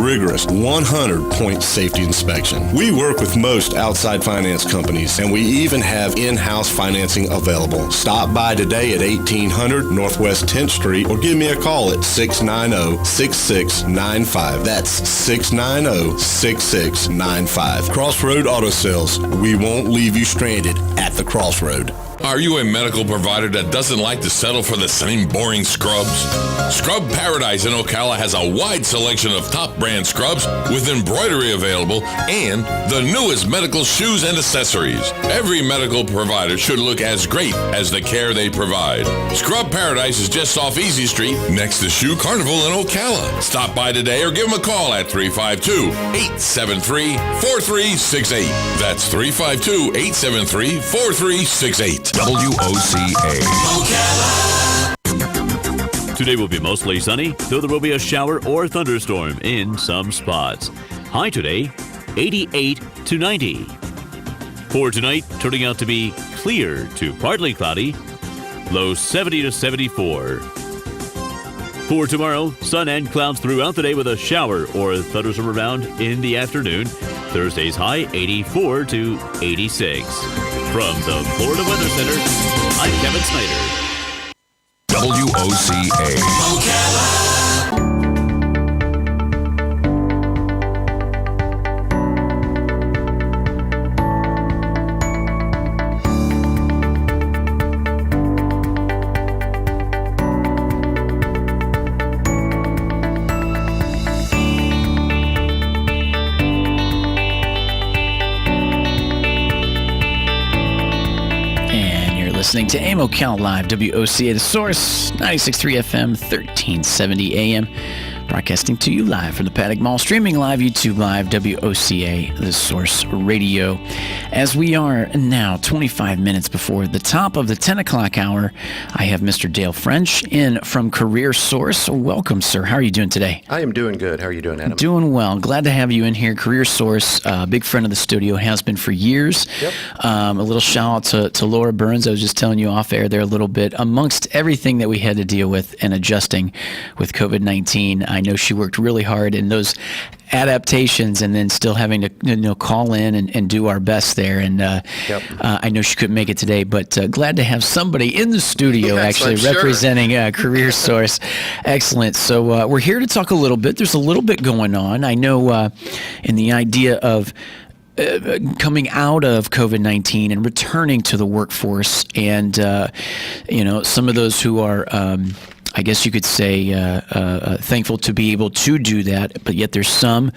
rigorous 100-point safety inspection. We work with most outside finance companies, and we even have in-house financing available. Stop by today at 1800 Northwest 10th Street or give me a call at 690-6695. That's 690-6695. Crossroad Auto Sales. We won't leave you stranded at the crossroad. Are you a medical provider that doesn't like to settle for the same boring scrubs? Scrub Paradise in Ocala has a wide selection of top brand scrubs with embroidery available and the newest medical shoes and accessories. Every medical provider should look as great as the care they provide. Scrub Paradise is just off Easy Street next to Shoe Carnival in Ocala. Stop by today or give them a call at 352-873-4368. That's 352-873-4368. WOCA. Today will be mostly sunny, though there will be a shower or thunderstorm in some spots. High today, 88 to 90. For tonight, turning out to be clear to partly cloudy, low 70 to 74. For tomorrow, sun and clouds throughout the day with a shower or thunderstorm around in the afternoon. Thursday's high 84 to 86. From the Florida Weather Center, I'm Kevin Snyder. WOCA. Listening to AIM Ocala Live, WOCA, The Source, 96.3 FM, 1370 AM. Broadcasting to you live from the Paddock Mall, streaming live, YouTube Live, WOCA, The Source Radio. As we are now 25 minutes before the top of the 10 o'clock hour, I have Mr. Dale French in from Career Source. Welcome, sir. How are you doing today? I am doing good. How are you doing, Adam? Doing well. Glad to have you in here. Career Source, big friend of the studio, has been for years. Yep. A little shout out to Laura Burns. I was just telling you off air there a little bit. Amongst everything that we had to deal with and adjusting with COVID-19, I know she worked really hard in those adaptations and then still having to call in and do our best there. And I know she couldn't make it today, but glad to have somebody in the studio actually representing Career Source. Excellent. So we're here to talk a little bit. There's a little bit going on. I know in the idea of coming out of COVID-19 and returning to the workforce, and some of those who are I guess you could say thankful to be able to do that, but yet there's some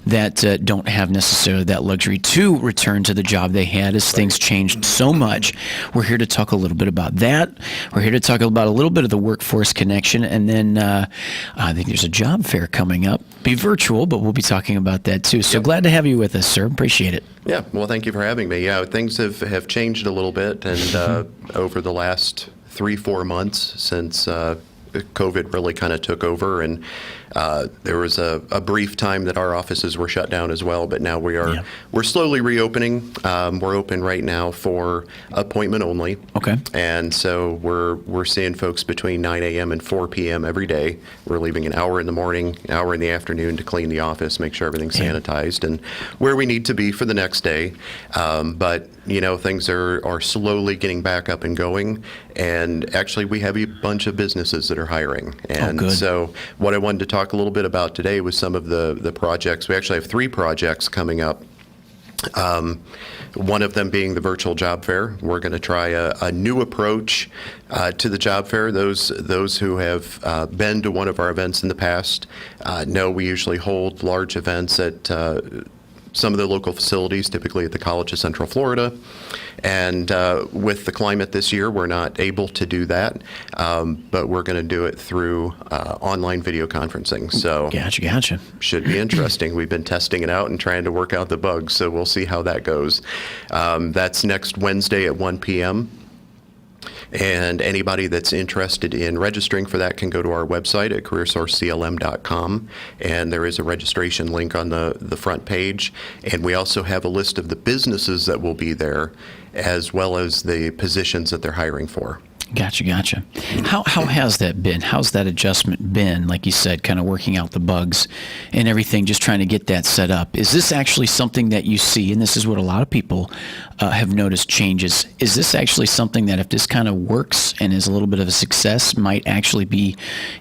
that don't have necessarily that luxury to return to the job they had as things changed so much. We're here to talk a little bit about that. We're here to talk about a little bit of the workforce connection, and then I think there's a job fair coming up. Be virtual, but we'll be talking about that too. So glad to have you with us, sir. Appreciate it. Yeah, well, thank you for having me. Yeah, things have changed a little bit, and over the last 3-4 months since COVID really kind of took over, and there was a brief time that our offices were shut down as well, but now we're slowly reopening. We're open right now for appointment only. Okay. And so we're seeing folks between 9 a.m. and 4 p.m. every day. We're leaving an hour in the morning, an hour in the afternoon to clean the office, make sure everything's sanitized, and where we need to be for the next day. But things are slowly getting back up and going, and actually we have a bunch of businesses that are hiring. And so what I wanted to talk a little bit about today was some of the projects. We actually have 3 projects coming up. One of them being the virtual job fair. We're going to try a new approach to the job fair. Those who have been to one of our events in the past know we usually hold large events at some of the local facilities, typically at the College of Central Florida. And with the climate this year, we're not able to do that, but we're going to do it through online video conferencing. So Gotcha. Should be interesting. We've been testing it out and trying to work out the bugs, so we'll see how that goes. That's next Wednesday at 1 p.m. And anybody that's interested in registering for that can go to our website at careersourceclm.com, and there is a registration link on the front page. And we also have a list of the businesses that will be there, as well as the positions that they're hiring for. Gotcha. How has that been? How's that adjustment been? Like you said, kind of working out the bugs and everything, just trying to get that set up. Is this actually something that you see, and this is what a lot of people have noticed changes, is this actually something that if this kind of works and is a little bit of a success, might actually be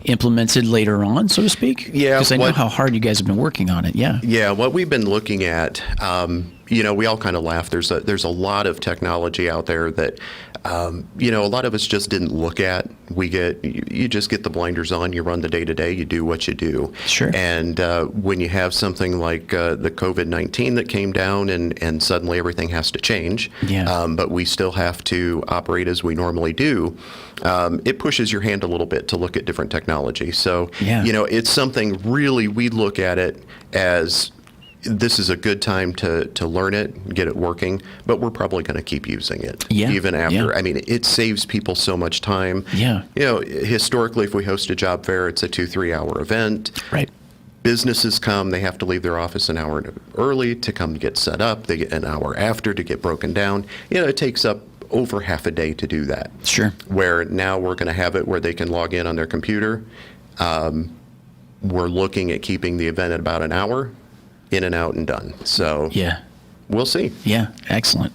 implemented later on, so to speak? Yeah. Because I know how hard you guys have been working on it, yeah. Yeah, what we've been looking at, we all kind of laugh. There's a lot of technology out there that, a lot of us just didn't look at. You just get the blinders on, you run the day-to-day, you do what you do. Sure. And when you have something like the COVID-19 that came down and suddenly everything has to change, but we still have to operate as we normally do, it pushes your hand a little bit to look at different technology. So, it's something really, we look at it as this is a good time to learn it, get it working, but we're probably going to keep using it even after. I mean, it saves people so much time. Yeah. Historically, if we host a job fair, it's a 2-3 hour event. Right. Businesses come, they have to leave their office an hour early to come get set up. They get an hour after to get broken down. It takes up over half a day to do that. Sure. Where now we're going to have it where they can log in on their computer. We're looking at keeping the event at about an hour, in and out and done. So we'll see. Yeah, excellent.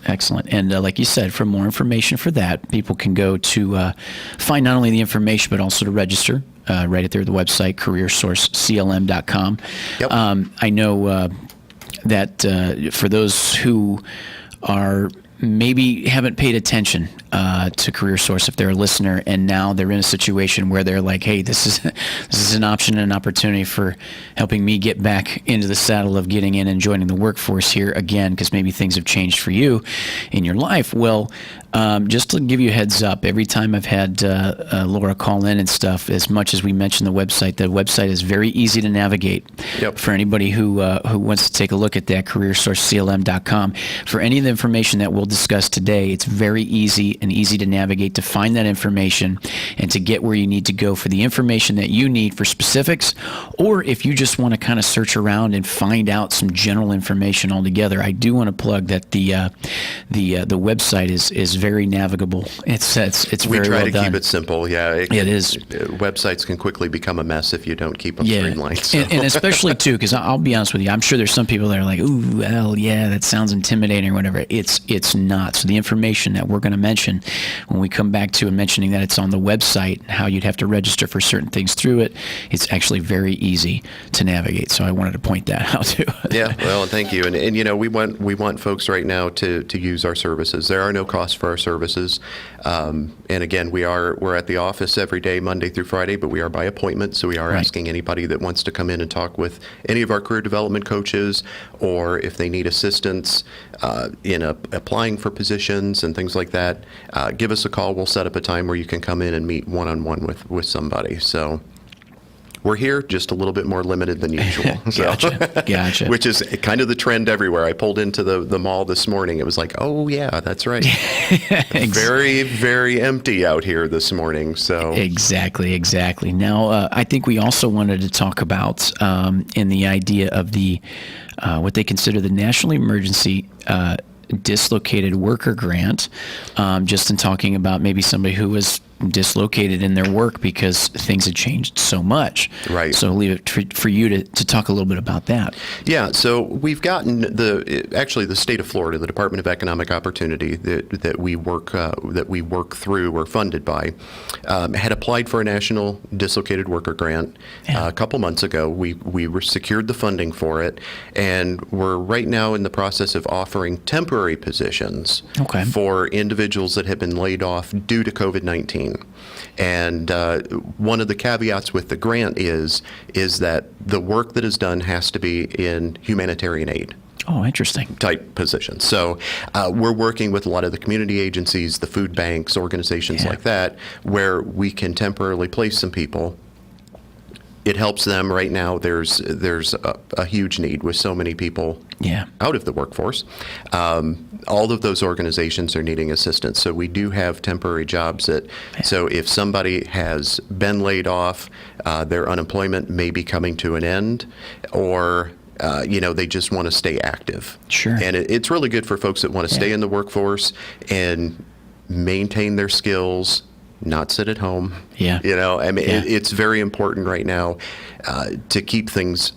And like you said, for more information for that, people can go to find not only the information, but also to register right at the website, careersourceclm.com. Yep. I know that for those who are maybe haven't paid attention to Career Source, if they're a listener and now they're in a situation where they're like, hey, this is an option and an opportunity for helping me get back into the saddle of getting in and joining the workforce here again, because maybe things have changed for you in your life. Well, just to give you a heads up, every time I've had Laura call in and stuff, as much as we mentioned the website is very easy to navigate. Yep. For anybody who wants to take a look at that, careersourceclm.com. For any of the information that we'll discuss today, it's very easy to navigate, to find that information and to get where you need to go for the information that you need for specifics, or if you just want to kind of search around and find out some general information altogether. I do want to plug that the website is very navigable. It's we very try well to done. keep it simple. Yeah, It is. Websites can quickly become a mess if you don't keep them streamlined. So. And especially too, because I'll be honest with you, I'm sure there's some people that are like, ooh, well, yeah, that sounds intimidating or whatever. It's not. So the information that we're going to mention when we come back to and mentioning that it's on the website, how you'd have to register for certain things through it, it's actually very easy to navigate. So I wanted to point that out too. Yeah, well, thank you. And we want folks right now to use our services. There are no costs for our services. And again, we're at the office every day, Monday through Friday, but we are by appointment. So we are asking anybody that wants to come in and talk with any of our career development coaches, or if they need assistance in applying for positions and things like that, give us a call. We'll set up a time where you can come in and meet one-on-one with somebody. So we're here, just a little bit more limited than usual. Gotcha. Which is kind of the trend everywhere. I pulled into the mall this morning. It was like, oh, yeah, that's right. Very, very empty out here this morning. So Exactly. Now, I think we also wanted to talk about in the idea of the what they consider the National Emergency Dislocated Worker Grant, just in talking about maybe somebody who was dislocated in their work because things had changed so much. Right. So I'll leave it for you to talk a little bit about that. Yeah, so we've gotten the state of Florida, the Department of Economic Opportunity that we work through or funded by, had applied for a National Dislocated Worker Grant a couple months ago. We were secured the funding for it, and we're right now in the process of offering temporary positions for individuals that have been laid off due to COVID-19. And one of the caveats with the grant is that the work that is done has to be in humanitarian aid. Oh, interesting. Type positions. So we're working with a lot of the community agencies, the food banks, organizations like that, where we can temporarily place some people. It helps them right now. There's a huge need with so many people out of the workforce. All of those organizations are needing assistance. So we do have temporary jobs so if somebody has been laid off, their unemployment may be coming to an end, or they just want to stay active. Sure. And it's really good for folks that want to stay in the workforce and maintain their skills, not sit at home. Yeah. I mean, Yeah. it's very important right now to keep things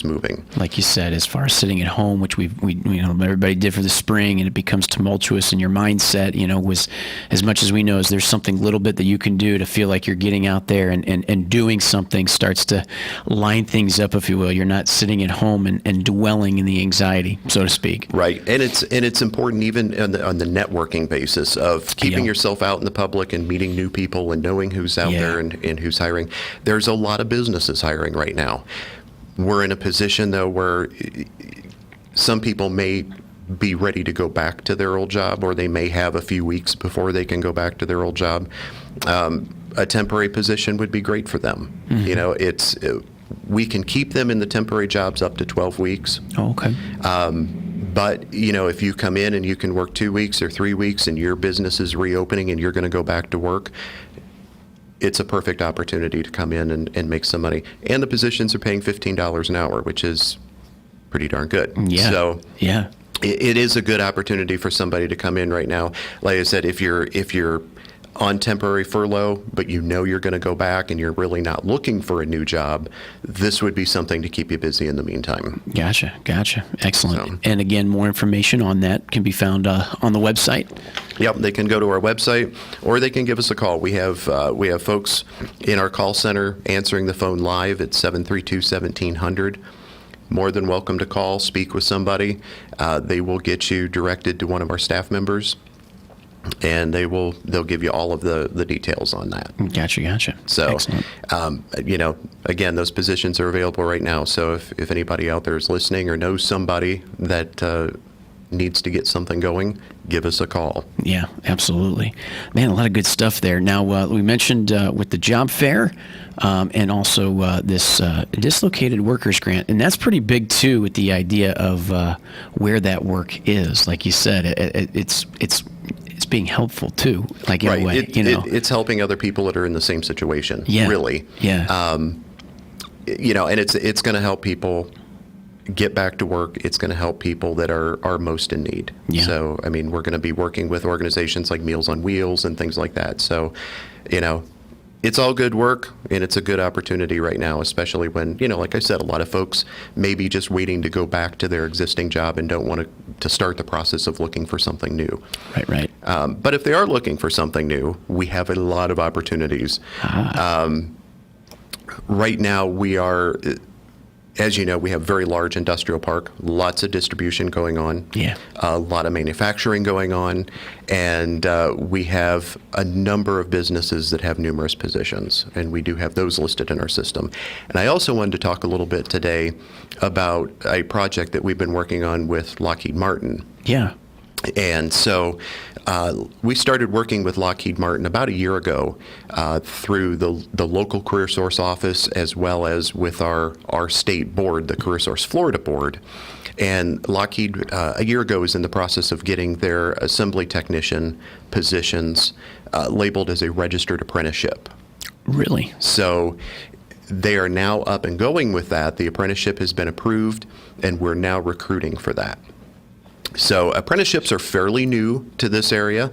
moving. Like you said, as far as sitting at home, which we everybody did for the spring, and it becomes tumultuous in your mindset, was as much as we know is there's something little bit that you can do to feel like you're getting out there and doing something starts to line things up, if you will. You're not sitting at home and dwelling in the anxiety, so to speak. Right, and it's important even on the networking basis of keeping Yeah. yourself out in the public and meeting new people and knowing who's out Yeah. there and who's hiring. There's a lot of businesses hiring right now. We're in a position though where some people may be ready to go back to their old job, or they may have a few weeks before they can go back to their old job. A temporary position would be great for them. Mm-hmm. We can keep them in the temporary jobs up to 12 weeks. Oh, okay. But, if you come in and you can work 2 weeks or 3 weeks and your business is reopening and you're going to go back to work, it's a perfect opportunity to come in and make some money. And the positions are paying $15 an hour, which is pretty darn good. Yeah. So yeah. it is a good opportunity for somebody to come in right now. Like I said, if you're on temporary furlough, but you're going to go back and you're really not looking for a new job, this would be something to keep you busy in the meantime. Gotcha. Excellent. So- And again, more information on that can be found on the website. Yep, they can go to our website or they can give us a call. We have folks in our call center answering the phone live at 732-1700. More than welcome to call, speak with somebody. They will get you directed to one of our staff members, and they'll give you all of the details on that. Gotcha. So, Excellent. Again, those positions are available right now. So if anybody out there is listening or knows somebody that needs to get something going, give us a call. Yeah, absolutely. Man, a lot of good stuff there. Now, we mentioned with the job fair and also this dislocated workers grant, and that's pretty big too with the idea of where that work is. Like you said, it's being helpful too, like in Right. a way, It's helping other people that are in the same situation, Yeah. really. Yeah. And it's going to help people get back to work. It's going to help people that are most in need. Yeah. So, I mean, we're going to be working with organizations like Meals on Wheels and things like that. So, it's all good work, and it's a good opportunity right now, especially when, like I said, a lot of folks may be just waiting to go back to their existing job and don't want to start the process of looking for something new. Right. But if they are looking for something new, we have a lot of opportunities. Right now, we are, as you know, we have very large industrial park, lots of distribution going on, Yeah. a lot of manufacturing going on, and we have a number of businesses that have numerous positions, and we do have those listed in our system. And I also wanted to talk a little bit today about a project that we've been working on with Lockheed Martin. Yeah. And so we started working with Lockheed Martin about a year ago through the local Career Source office, as well as with our state board, the Career Source Florida board. And Lockheed, a year ago, was in the process of getting their assembly technician positions labeled as a registered apprenticeship. Really? So they are now up and going with that. The apprenticeship has been approved, and we're now recruiting for that. So apprenticeships are fairly new to this area.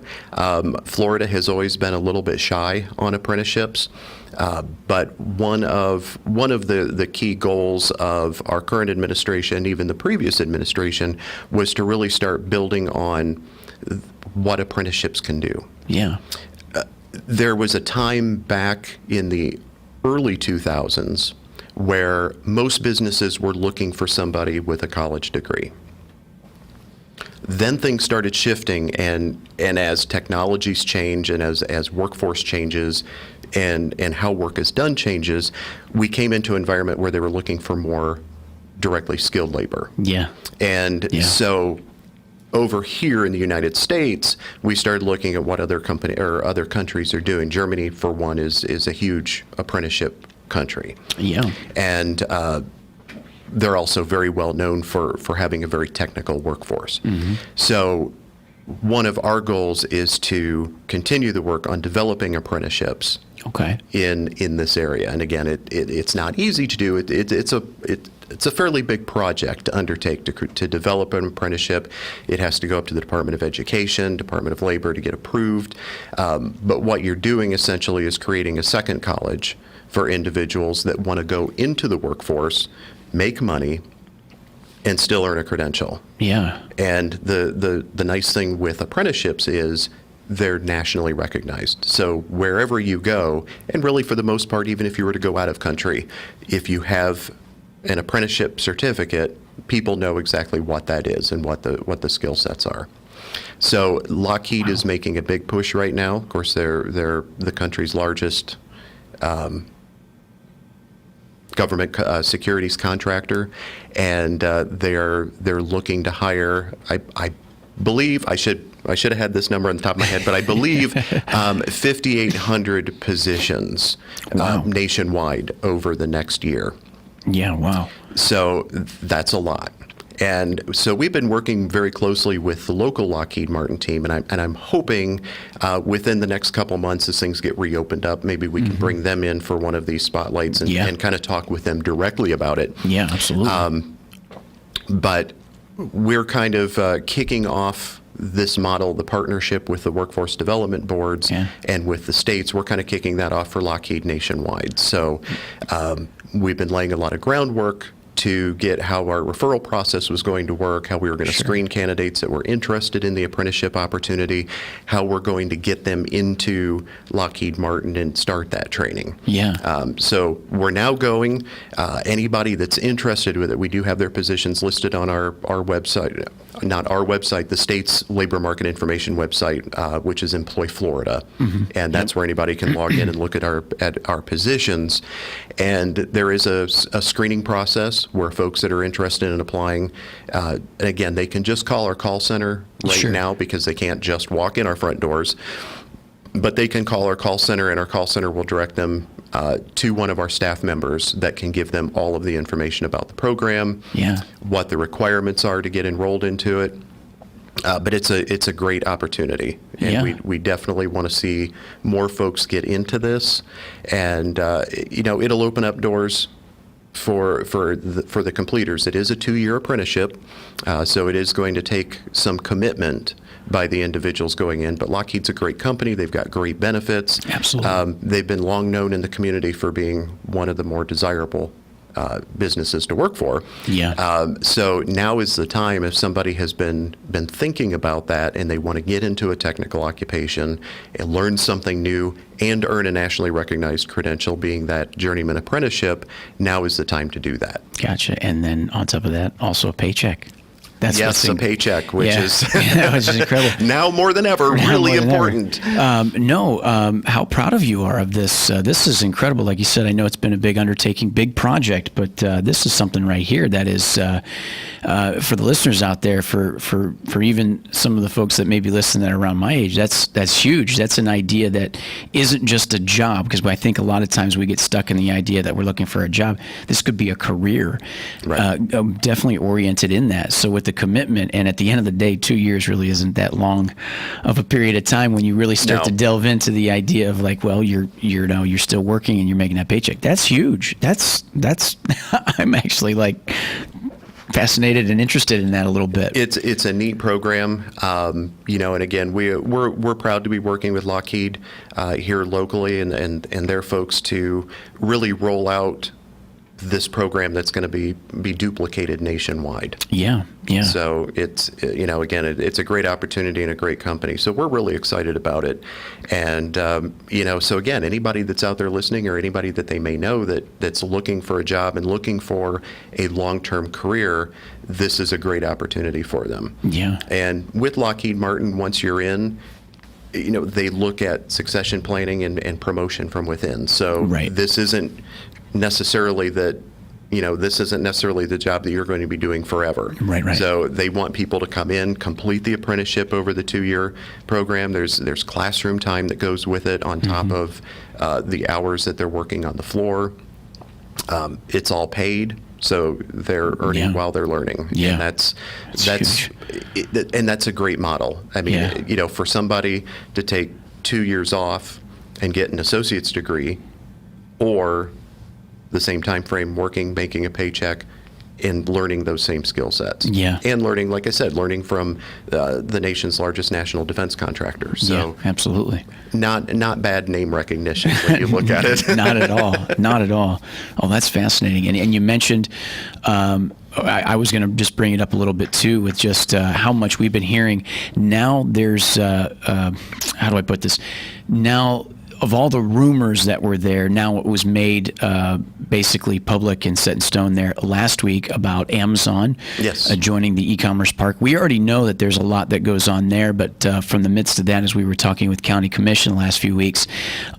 Florida has always been a little bit shy on apprenticeships, but one of the key goals of our current administration, even the previous administration, was to really start building on what apprenticeships can do. Yeah. There was a time back in the early 2000s where most businesses were looking for somebody with a college degree. Then things started shifting, and as technologies change and as workforce changes and how work is done changes, we came into an environment where they were looking for more directly skilled labor. Yeah. And Yeah. so over here in the United States, we started looking at what other countries are doing. Germany, for one, is a huge apprenticeship country. Yeah. And they're also very well known for having a very technical workforce. Mm-hmm. So one of our goals is to continue the work on developing apprenticeships Okay. in this area. And again, it's not easy to do. It's a fairly big project to undertake to develop an apprenticeship. It has to go up to the Department of Education, Department of Labor to get approved. But what you're doing essentially is creating a second college for individuals that want to go into the workforce, make money, and still earn a credential. Yeah. And the nice thing with apprenticeships is they're nationally recognized. So wherever you go, and really for the most part, even if you were to go out of country, if you have an apprenticeship certificate, people know exactly what that is and what the skill sets are. So Lockheed is making a big push right now. Of course, they're the country's largest government securities contractor, and they're looking to hire. I believe I should have had this number on the top of my head, but I believe 5,800 positions nationwide over the next year. Yeah. Wow. So that's a lot. And so we've been working very closely with the local Lockheed Martin team, and I'm hoping within the next couple months, as things get reopened up, maybe we can bring them in for one of these spotlights and kind of talk with them directly about it. Yeah, absolutely. But we're kind of kicking off this model, the partnership with the workforce development boards and with the states. We're kind of kicking that off for Lockheed nationwide. So we've been laying a lot of groundwork to get how our referral process was going to work, how we were going to screen candidates that were interested in the apprenticeship opportunity, how we're going to get them into Lockheed Martin and start that training. Yeah. So we're now going. Anybody that's interested with it, we do have their positions listed on our website, not our website, the state's labor market information website, which is Employ Florida, and that's where anybody can log in and look at our positions. And there is a screening process where folks that are interested in applying, and again, they can just call our call center right now because they can't just walk in our front doors. But they can call our call center, and our call center will direct them to one of our staff members that can give them all of the information about the program, what the requirements are to get enrolled into it. But it's a great opportunity, and we definitely want to see more folks get into this, and it'll open up doors for the completers. It is a 2-year apprenticeship, so it is going to take some commitment by the individuals going in. But Lockheed's a great company. They've got great benefits. Absolutely. They've been long known in the community for being one of the more desirable businesses to work for. So now is the time, if somebody has been thinking about that and they want to get into a technical occupation and learn something new and earn a nationally recognized credential, being that journeyman apprenticeship, now is the time to do that. Gotcha. And then on top of that, also a paycheck. That's a paycheck, which is which is incredible. Now more than ever, really important. How proud of you are of this. This is incredible. Like you said, I know it's been a big undertaking, big project, but this is something right here that is for the listeners out there, for even some of the folks that may be listening that are around my age. That's huge. That's an idea that isn't just a job, because I think a lot of times we get stuck in the idea that we're looking for a job. This could be a career, definitely oriented in that. So with the commitment, and at the end of the day, 2 years really isn't that long of a period of time when you really start to delve into the idea of like, well, you're still working and you're making that paycheck. That's huge. That's I'm actually like fascinated and interested in that a little bit. It's a neat program, and again, we're proud to be working with Lockheed here locally and their folks to really roll out this program that's going to be duplicated nationwide. Yeah. So it's, again, it's a great opportunity and a great company. So we're really excited about it. And, so again, anybody that's out there listening, or anybody that they may know that's looking for a job and looking for a long-term career, this is a great opportunity for them. Yeah. And with Lockheed Martin, once you're in, they look at succession planning and promotion from within. So this isn't necessarily the job that you're going to be doing forever. Right. So they want people to come in, complete the apprenticeship over the 2-year program. There's classroom time that goes with it on top of the hours that they're working on the floor. It's all paid. so they're earning while they're learning. Yeah. And that's a great model. I mean, you know, for somebody to take 2 years off and get an associate's degree, or the same time frame working, making a paycheck, and learning those same skill sets. Yeah. And learning, like I said, learning from the nation's largest national defense contractor. So absolutely. Not bad name recognition when you look at it. Not at all. Not at all. Oh, that's fascinating. And you mentioned, I was going to just bring it up a little bit too, with just how much we've been hearing. Now there's, how do I put this? Now, of all the rumors that were there, now it was made basically public and set in stone there last week about Amazon joining the e-commerce park. We already know that there's a lot that goes on there, but from the midst of that, as we were talking with County Commission the last few weeks,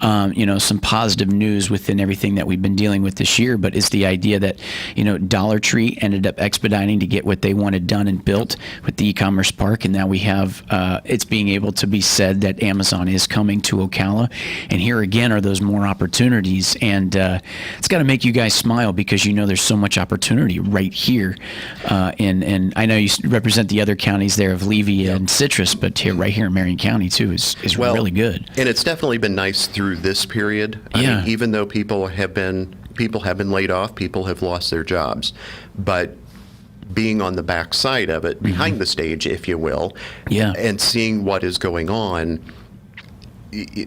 you know, some positive news within everything that we've been dealing with this year, but is the idea that, you know, Dollar Tree ended up expediting to get what they wanted done and built with the e-commerce park, and now we have, it's being able to be said that Amazon is coming to Ocala. And here again are those more opportunities, and it's got to make you guys smile, because you know there's so much opportunity right here. And I know you represent the other counties there of Levy and Citrus, but right here in Marion County too is really good. And it's definitely been nice through this period. I mean, even though people have been laid off, people have lost their jobs, but being on the back side of it, behind the stage, if you will, and seeing what is going on,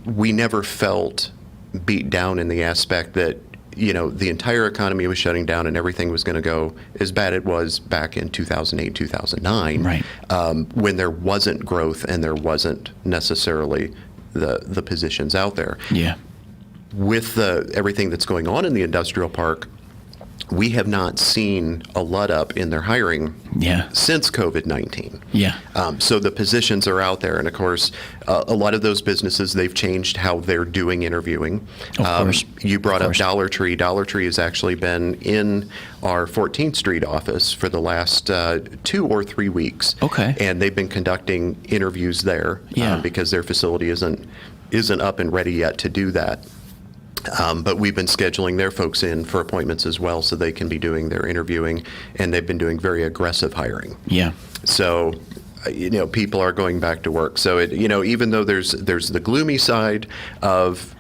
we never felt beat down in the aspect that, you know, the entire economy was shutting down and everything was going to go as bad it was back in 2008, 2009, when there wasn't growth and there wasn't necessarily the positions out there. Yeah. With everything that's going on in the industrial park, we have not seen a let up in their hiring since COVID-19. So the positions are out there. And of course, a lot of those businesses, they've changed how they're doing interviewing. Of course. You brought up Dollar Tree. Dollar Tree has actually been in our 14th Street office for the last 2 or 3 weeks. And they've been conducting interviews there because their facility isn't up and ready yet to do that. But we've been scheduling their folks in for appointments as well, so they can be doing their interviewing, and they've been doing very aggressive hiring. So, you know, people are going back to work. So, you know, even though there's the gloomy side of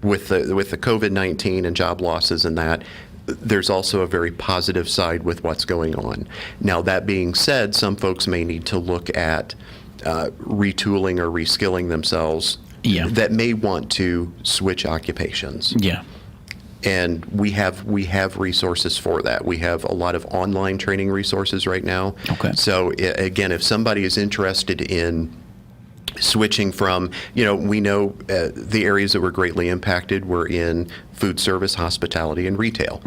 with the COVID-19 and job losses and that, there's also a very positive side with what's going on. Now, that being said, some folks may need to look at retooling or reskilling themselves that may want to switch occupations. And we have resources for that. We have a lot of online training resources right now. So again, if somebody is interested in switching from, you know, we know the areas that were greatly impacted were in food service, hospitality, and retail.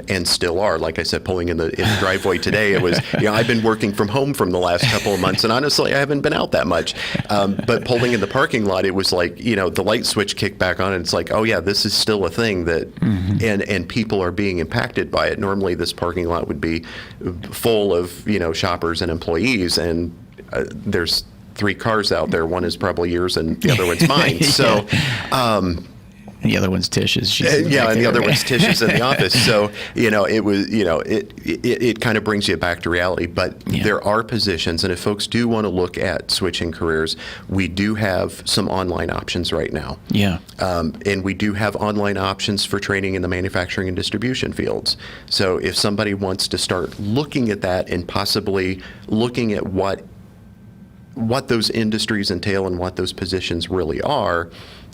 And still are. Like I said, pulling in the driveway today, it was, you know, I've been working from home from the last couple of months, and honestly, I haven't been out that much. But pulling in the parking lot, it was like, you know, the light switch kicked back on, and it's like, oh yeah, this is still a thing that, and people are being impacted by it. Normally, this parking lot would be full of, you know, shoppers and employees, and there's 3 cars out there. One is probably yours and the other one's mine. So, and the other one's Tish's. And the other one's Tish's in the office. So, you know, it was, you know, it kind of brings you back to reality. But there are positions, and if folks do want to look at switching careers, we do have some online options right now. And we do have online options for training in the manufacturing and distribution fields. So if somebody wants to start looking at that and possibly looking at what those industries entail and what those positions really are,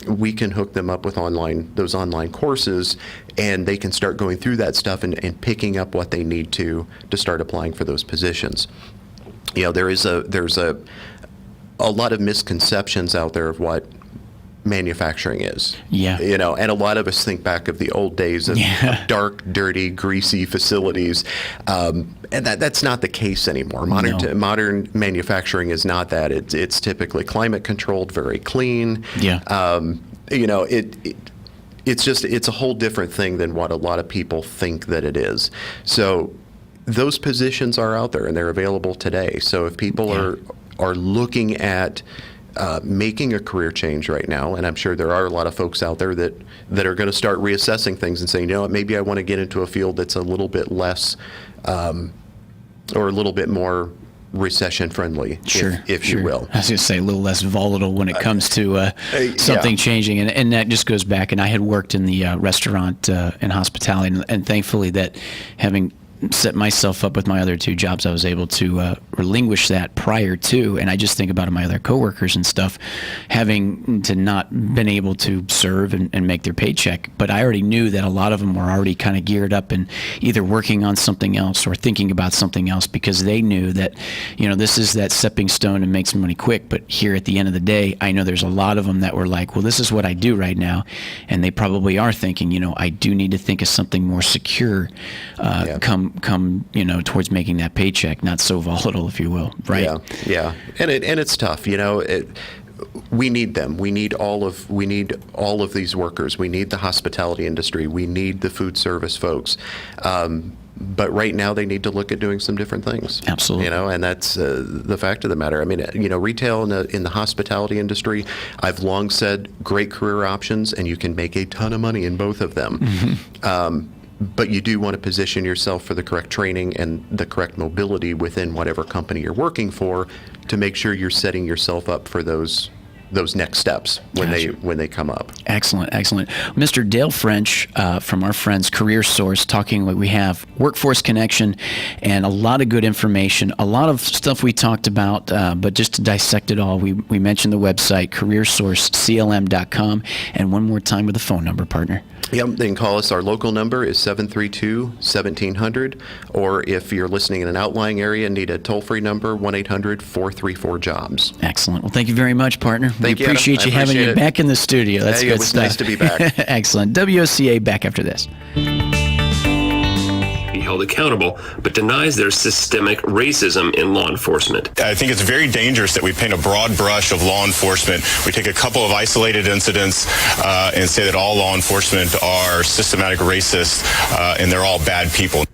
we can hook them up with those online courses, and they can start going through that stuff and picking up what they need to start applying for those positions. You know, there's a lot of misconceptions out there of what manufacturing is. You know, and a lot of us think back of the old days of dark, dirty, greasy facilities. And that's not the case anymore. Modern manufacturing is not that. It's typically climate controlled, very clean. You know, it's a whole different thing than what a lot of people think that it is. So those positions are out there and they're available today. So if people are looking at making a career change right now, and I'm sure there are a lot of folks out there that are going to start reassessing things and saying, you know what, maybe I want to get into a field that's a little bit less or a little bit more recession friendly, if you will. I was going to say a little less volatile when it comes to something changing. And that just goes back. And I had worked in the restaurant and hospitality, and thankfully that having set myself up with my other two jobs, I was able to relinquish that prior to, and I just think about my other coworkers and stuff, having to not been able to serve and make their paycheck. But I already knew that a lot of them were already kind of geared up and either working on something else or thinking about something else, because they knew that, you know, this is that stepping stone and make some money quick. But here at the end of the day, I know there's a lot of them that were like, well, this is what I do right now. And they probably are thinking, you know, I do need to think of something more secure come you know, towards making that paycheck, not so volatile, if you will, right? Yeah. And it's tough, you know. We need them. We need all of these workers. We need the hospitality industry. We need the food service folks. But right now, they need to look at doing some different things. Absolutely. You know, and that's the fact of the matter. I mean, you know, retail in the hospitality industry, I've long said great career options, and you can make a ton of money in both of them. Mm-hmm. But you do want to position yourself for the correct training and the correct mobility within whatever company you're working for to make sure you're setting yourself up for those next steps when they come up. Excellent. Mr. Dale French from our friends Career Source, talking like we have Workforce Connection and a lot of good information, a lot of stuff we talked about, but just to dissect it all, we mentioned the website, careersourceclm.com, and one more time with the phone number, partner. Yep, they can call us. Our local number is 732-1700, or if you're listening in an outlying area and need a toll-free number, 1-800-434-JOBS. Excellent. Well, thank you very much, partner. Thank you, appreciate Adam. you having you it. back in the studio. That's good it was stuff. Nice to be back. Excellent. WOCA back after this. Held accountable, but denies there's systemic racism in law enforcement. I think it's very dangerous that we paint a broad brush of law enforcement. We take a couple of isolated incidents and say that all law enforcement are systematic racists and they're all bad people.